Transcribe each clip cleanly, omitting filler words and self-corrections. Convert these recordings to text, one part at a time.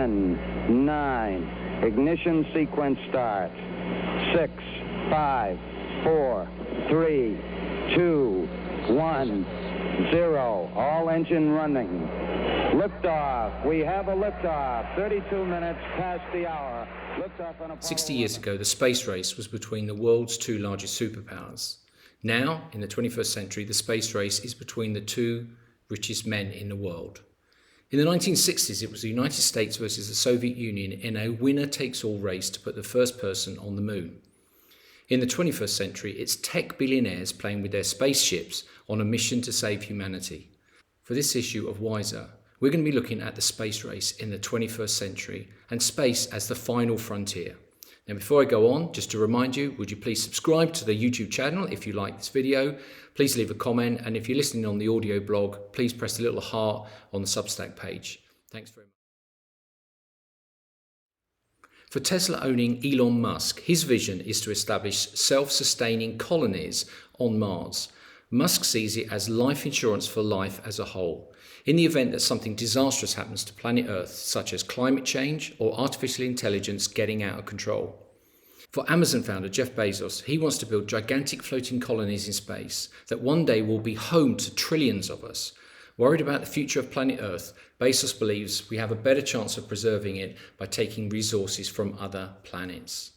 10, 9, ignition sequence start. 6, 5, 4, 3, 2, 1, 0. All engine running. Liftoff. We have a liftoff. 32 minutes past the hour. Liftoff on Apollo 60 years ago, the space race was between the world's two largest superpowers. Now, in the 21st century, the space race is between the two richest men in the world. In the 1960s, it was the United States versus the Soviet Union in a winner-takes-all race to put the first person on the moon. In the 21st century, it's tech billionaires playing with their spaceships on a mission to save humanity. For this issue of Wiser, we're going to be looking at the space race in the 21st century and space as the final frontier. Now, before I go on, just to remind you, would you please subscribe to the YouTube channel if you like this video? Please leave a comment, and if you're listening on the audio blog, please press the little heart on the Substack page. Thanks very much. For Tesla owning Elon Musk, his vision is to establish self-sustaining colonies on Mars. Musk sees it as life insurance for life as a whole. In the event that something disastrous happens to planet Earth, such as climate change or artificial intelligence getting out of control. For Amazon founder Jeff Bezos, he wants to build gigantic floating colonies in space that one day will be home to trillions of us. Worried about the future of planet Earth, Bezos believes we have a better chance of preserving it by taking resources from other planets.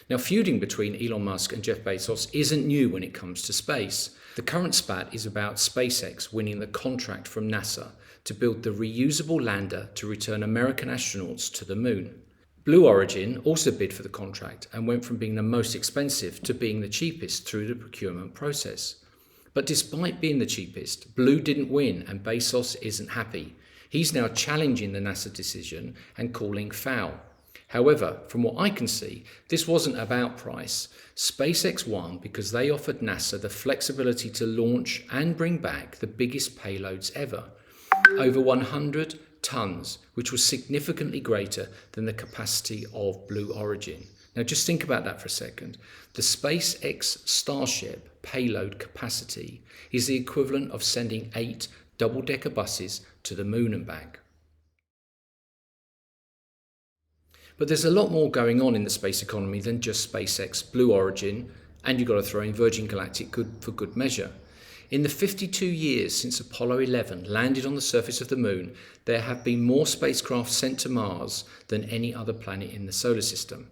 Now, feuding between Elon Musk and Jeff Bezos isn't new when it comes to space. The current spat is about SpaceX winning the contract from NASA to build the reusable lander to return American astronauts to the moon. Blue Origin also bid for the contract and went from being the most expensive to being the cheapest through the procurement process. But despite being the cheapest, Blue didn't win and Bezos isn't happy. He's now challenging the NASA decision and calling foul. However, from what I can see, this wasn't about price. SpaceX won because they offered NASA the flexibility to launch and bring back the biggest payloads ever. Over 100 tons, which was significantly greater than the capacity of Blue Origin. Now just think about that for a second. The SpaceX Starship payload capacity is the equivalent of sending 8 double-decker buses to the moon and back. But there's a lot more going on in the space economy than just SpaceX, Blue Origin, and you've got to throw in Virgin Galactic for good measure. In the 52 years since Apollo 11 landed on the surface of the moon, there have been more spacecraft sent to Mars than any other planet in the solar system.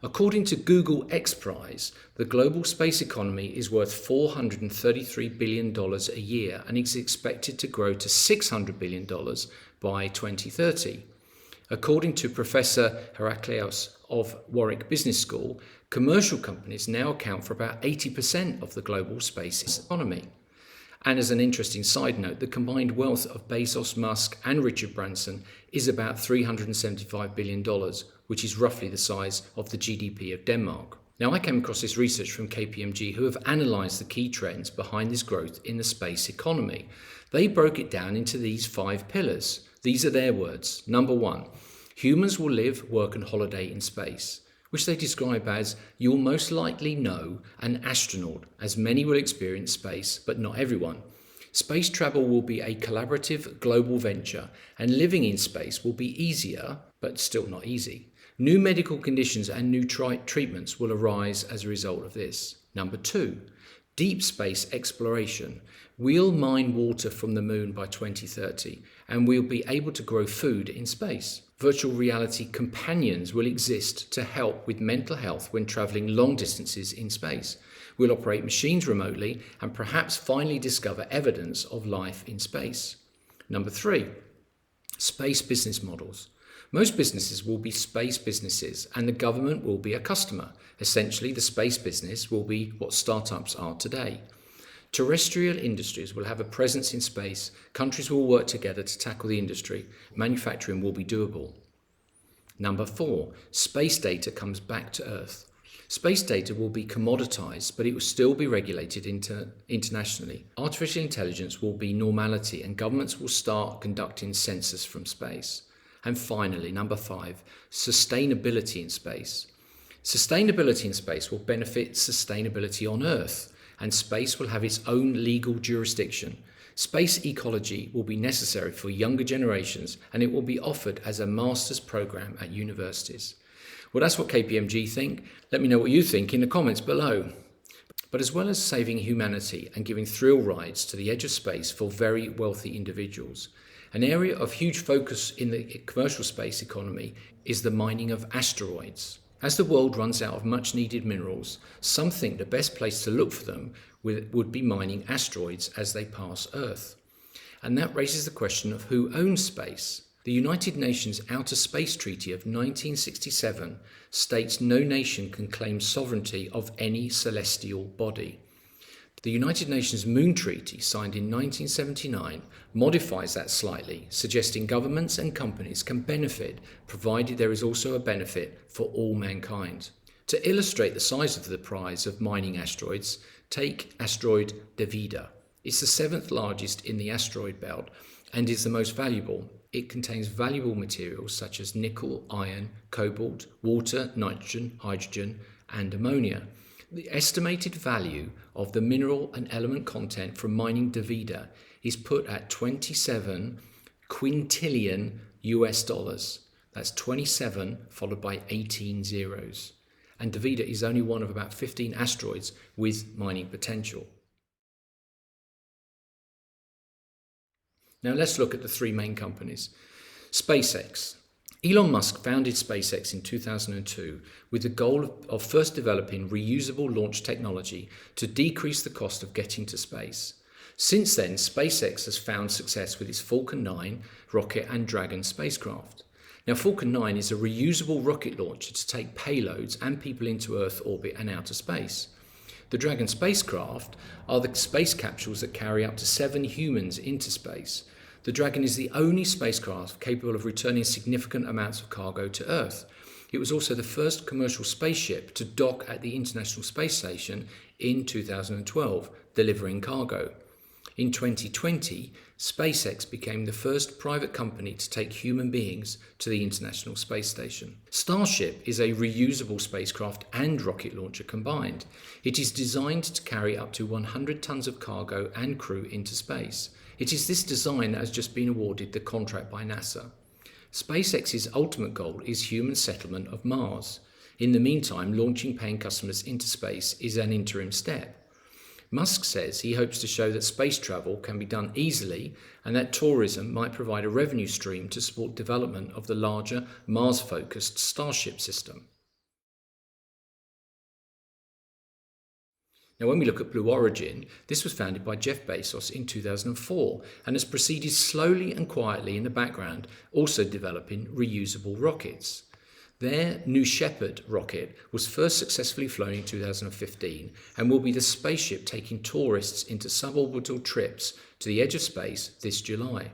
According to Google X Prize, the global space economy is worth $433 billion a year and is expected to grow to $600 billion by 2030. According to Professor Herakleos of Warwick Business School, commercial companies now account for about 80% of the global space economy. And as an interesting side note, the combined wealth of Bezos, Musk and Richard Branson is about $375 billion, which is roughly the size of the GDP of Denmark. Now, I came across this research from KPMG, who have analysed the key trends behind this growth in the space economy. They broke it down into these 5 pillars. These are their words. Number 1, humans will live, work and holiday in space, which they describe as you'll most likely know an astronaut, as many will experience space, but not everyone. Space travel will be a collaborative global venture, and living in space will be easier, but still not easy. New medical conditions and new treatments will arise as a result of this. Number 2, deep space exploration. We'll mine water from the moon by 2030, and we'll be able to grow food in space. Virtual reality companions will exist to help with mental health when traveling long distances in space. We'll operate machines remotely and perhaps finally discover evidence of life in space. Number 3, space business models. Most businesses will be space businesses and the government will be a customer. Essentially, the space business will be what startups are today. Terrestrial industries will have a presence in space. Countries will work together to tackle the industry. Manufacturing will be doable. Number 4, space data comes back to Earth. Space data will be commoditized, but it will still be regulated internationally. Artificial intelligence will be normality, and governments will start conducting census from space. And finally, number 5, sustainability in space. Sustainability in space will benefit sustainability on Earth, and space will have its own legal jurisdiction. Space ecology will be necessary for younger generations, and it will be offered as a master's program at universities. Well, that's what KPMG think. Let me know what you think in the comments below. But as well as saving humanity and giving thrill rides to the edge of space for very wealthy individuals, an area of huge focus in the commercial space economy is the mining of asteroids. As the world runs out of much needed minerals, some think the best place to look for them would be mining asteroids as they pass Earth. And that raises the question of who owns space. The United Nations Outer Space Treaty of 1967 states no nation can claim sovereignty of any celestial body. The United Nations Moon Treaty, signed in 1979, modifies that slightly, suggesting governments and companies can benefit, provided there is also a benefit for all mankind. To illustrate the size of the prize of mining asteroids, take asteroid Davida. It's the 7th largest in the asteroid belt and is the most valuable. It contains valuable materials such as nickel, iron, cobalt, water, nitrogen, hydrogen, and ammonia. The estimated value of the mineral and element content from mining Davida is put at 27 quintillion US dollars. That's 27 followed by 18 zeros. And Davida is only one of about 15 asteroids with mining potential. Now let's look at the three main companies. SpaceX. Elon Musk founded SpaceX in 2002 with the goal of first developing reusable launch technology to decrease the cost of getting to space. Since then, SpaceX has found success with its Falcon 9 rocket and Dragon spacecraft. Now, Falcon 9 is a reusable rocket launcher to take payloads and people into Earth orbit and outer space. The Dragon spacecraft are the space capsules that carry up to 7 humans into space. The Dragon is the only spacecraft capable of returning significant amounts of cargo to Earth. It was also the first commercial spaceship to dock at the International Space Station in 2012, delivering cargo. In 2020, SpaceX became the first private company to take human beings to the International Space Station. Starship is a reusable spacecraft and rocket launcher combined. It is designed to carry up to 100 tons of cargo and crew into space. It is this design that has just been awarded the contract by NASA. SpaceX's ultimate goal is human settlement of Mars. In the meantime, launching paying customers into space is an interim step. Musk says he hopes to show that space travel can be done easily and that tourism might provide a revenue stream to support development of the larger Mars-focused Starship system. Now, when we look at Blue Origin, this was founded by Jeff Bezos in 2004 and has proceeded slowly and quietly in the background, also developing reusable rockets. Their New Shepard rocket was first successfully flown in 2015 and will be the spaceship taking tourists into suborbital trips to the edge of space this July.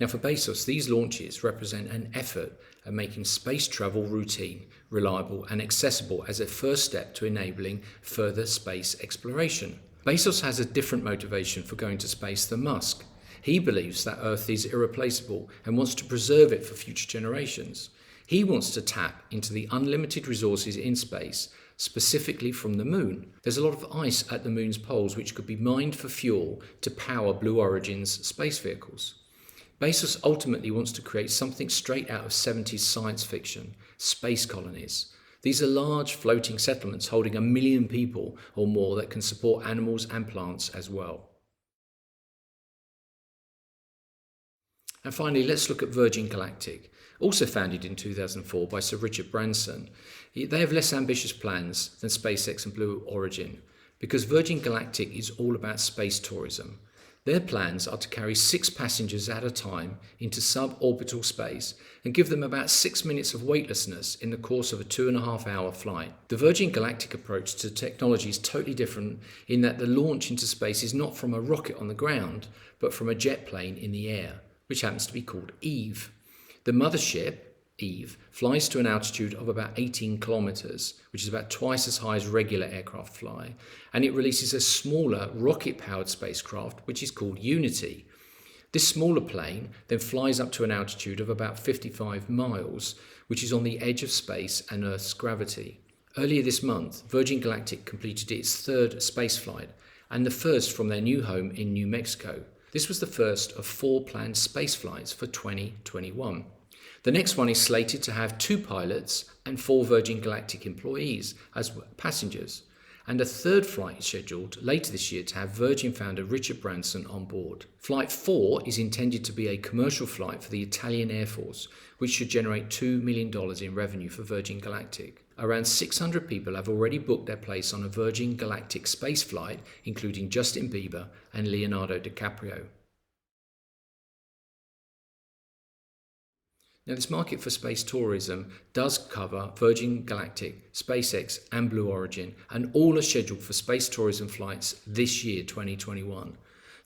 Now, for Bezos, these launches represent an effort at making space travel routine, reliable and accessible as a first step to enabling further space exploration. Bezos has a different motivation for going to space than Musk. He believes that Earth is irreplaceable and wants to preserve it for future generations. He wants to tap into the unlimited resources in space, specifically from the moon. There's a lot of ice at the moon's poles which could be mined for fuel to power Blue Origin's space vehicles. Bezos ultimately wants to create something straight out of 70s science fiction, space colonies. These are large floating settlements holding 1 million people or more that can support animals and plants as well. And finally, let's look at Virgin Galactic, also founded in 2004 by Sir Richard Branson. They have less ambitious plans than SpaceX and Blue Origin because Virgin Galactic is all about space tourism. Their plans are to carry 6 passengers at a time into suborbital space and give them about 6 minutes of weightlessness in the course of a 2.5-hour flight. The Virgin Galactic approach to technology is totally different in that the launch into space is not from a rocket on the ground, but from a jet plane in the air, which happens to be called Eve. The mothership, Eve, flies to an altitude of about 18 kilometers, which is about twice as high as regular aircraft fly, and it releases a smaller rocket-powered spacecraft, which is called Unity. This smaller plane then flies up to an altitude of about 55 miles, which is on the edge of space and Earth's gravity. Earlier this month, Virgin Galactic completed its 3rd spaceflight, and the first from their new home in New Mexico. This was the first of 4 planned space flights for 2021. The next one is slated to have 2 pilots and 4 Virgin Galactic employees as passengers, and a third flight is scheduled later this year to have Virgin founder Richard Branson on board. Flight 4 is intended to be a commercial flight for the Italian Air Force, which should generate $2 million in revenue for Virgin Galactic. Around 600 people have already booked their place on a Virgin Galactic space flight, including Justin Bieber and Leonardo DiCaprio. Now, this market for space tourism does cover Virgin Galactic, SpaceX and Blue Origin, and all are scheduled for space tourism flights this year, 2021.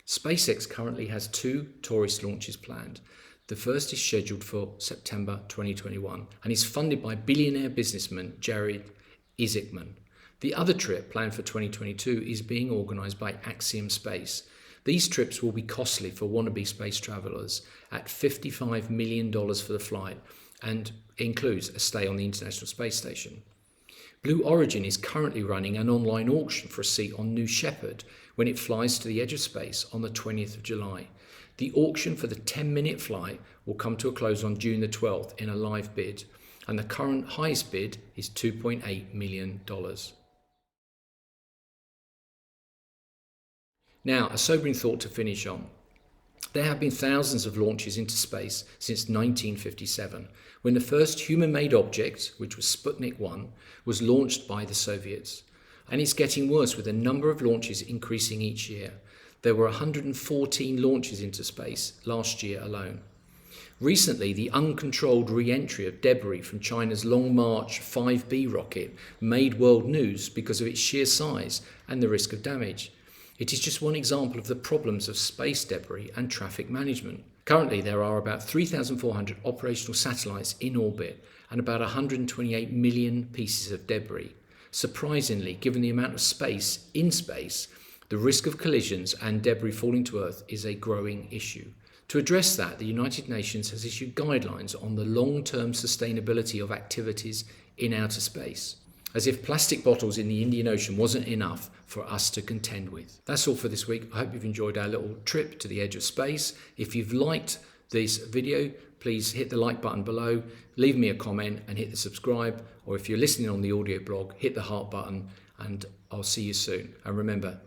SpaceX currently has 2 tourist launches planned. The first is scheduled for September 2021 and is funded by billionaire businessman Jared Isaacman. The other trip, planned for 2022, is being organised by Axiom Space. These trips will be costly for wannabe space travellers at $55 million for the flight and includes a stay on the International Space Station. Blue Origin is currently running an online auction for a seat on New Shepard when it flies to the edge of space on the 20th of July. The auction for the 10-minute flight will come to a close on June the 12th in a live bid, and the current highest bid is $2.8 million. Now, a sobering thought to finish on. There have been thousands of launches into space since 1957, when the first human-made object, which was Sputnik 1, was launched by the Soviets. And it's getting worse, with the number of launches increasing each year. There were 114 launches into space last year alone. Recently, the uncontrolled re-entry of debris from China's Long March 5B rocket made world news because of its sheer size and the risk of damage. It is just one example of the problems of space debris and traffic management. Currently, there are about 3,400 operational satellites in orbit and about 128 million pieces of debris. Surprisingly, given the amount of space in space, the risk of collisions and debris falling to Earth is a growing issue. To address that, the United Nations has issued guidelines on the long-term sustainability of activities in outer space, as if plastic bottles in the Indian Ocean wasn't enough for us to contend with. That's all for this week. I hope you've enjoyed our little trip to the edge of space. If you've liked this video, please hit the like button below, leave me a comment and hit the subscribe, or if you're listening on the audio blog, hit the heart button, and I'll see you soon. And remember,